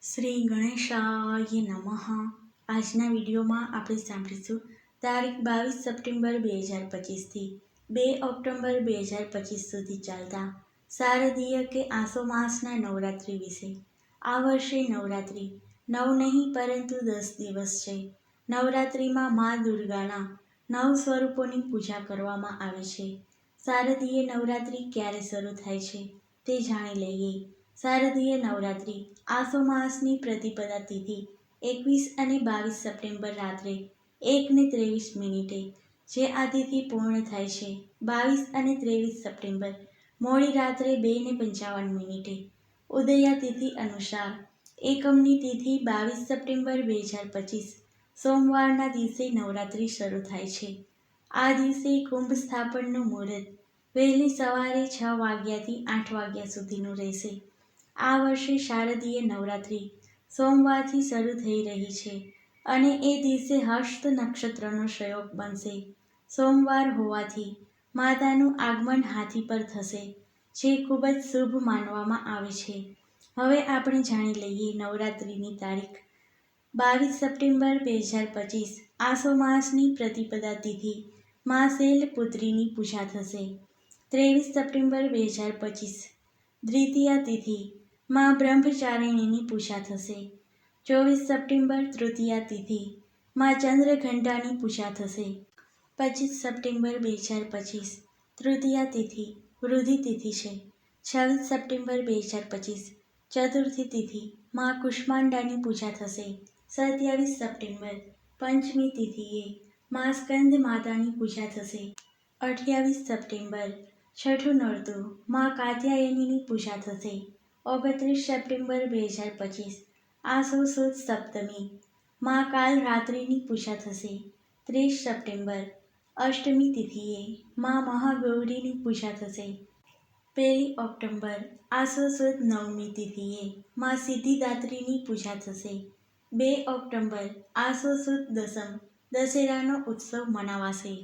શ્રી ગણેશાય નમઃ. આજના વિડીયોમાં આપણે સાંભળીશું તારીખ 22 સપ્ટેમ્બર 2025થી 2 ઓક્ટોબર 2025 સુધી ચાલતા શારદીય કે આસો માસના નવરાત્રિ વિશે. આ વર્ષે નવરાત્રિ 9 નહીં પરંતુ 10 દિવસ છે. નવરાત્રિમાં મા દુર્ગાના 9 સ્વરૂપોની પૂજા કરવામાં આવે છે. શારદીય નવરાત્રિ ક્યારે શરૂ થાય છે તે જાણી લઈએ. શારદીય નવરાત્રિ આસો માસની પ્રતિપદા તિથિ 21 અને 22 સપ્ટેમ્બર રાત્રે 1:23 જે આ તિથિ પૂર્ણ થાય છે. 22 અને 23 સપ્ટેમ્બર મોડી રાત્રે 2:55 ઉદયા તિથિ અનુસાર એકમની તિથિ 22 સપ્ટેમ્બર 2025 સોમવારના દિવસે નવરાત્રિ શરૂ થાય છે. આ દિવસે કુંભ સ્થાપનનું મુહૂર્ત વહેલી સવારે 6 વાગ્યાથી 8 વાગ્યા સુધીનું રહેશે. આ વર્ષે શારદીય નવરાત્રિ સોમવારથી શરૂ થઈ રહી છે અને એ દિવસે હસ્ત નક્ષત્રનો સંયોગ બનશે. સોમવાર હોવાથી માતાનું આગમન હાથી પર થશે, જે ખૂબ જ શુભ માનવામાં આવે છે. હવે આપણે જાણી લઈએ નવરાત્રિની તારીખ. 22 સપ્ટેમ્બર 2025 આસો માસની પ્રતિપદા તિથિ મા શૈલપુત્રીની પૂજા થશે. 23 સપ્ટેમ્બર 2025 દ્વિતીયા તિથિ મા બ્રહ્મચારિણીની પૂજા થશે. 24 સપ્ટેમ્બર તૃતીયા તિથિ મા ચંદ્રઘંટાની પૂજા થશે. 25 સપ્ટેમ્બર 2025 તૃતીયા તિથિ વૃદ્ધિ તિથિ છે. 26 સપ્ટેમ્બર 2025 ચતુર્થી તિથિ મા કુષ્માંડાની પૂજા થશે. 27 સપ્ટેમ્બર પંચમી તિથિએ મા સ્કંદ માતાની પૂજા થશે. 28 સપ્ટેમ્બર છઠ્ઠું નોરતું મા કાત્યાયનીની પૂજા થશે. 29 સપ્ટેમ્બર 2025 આસો સુદ સપ્તમી મા કાલરાત્રિની પૂજા થશે. 30 સપ્ટેમ્બર અષ્ટમી તિથિએ મા મહાગૌરીની પૂજા થશે. 1 ઓક્ટોબર આસો સુદ નવમી તિથિએ મા સિદ્ધિદાત્રીની પૂજા થશે. 2 ઓક્ટોબર આસો સુદ દસમ દશેરાનો ઉત્સવ મનાવાશે.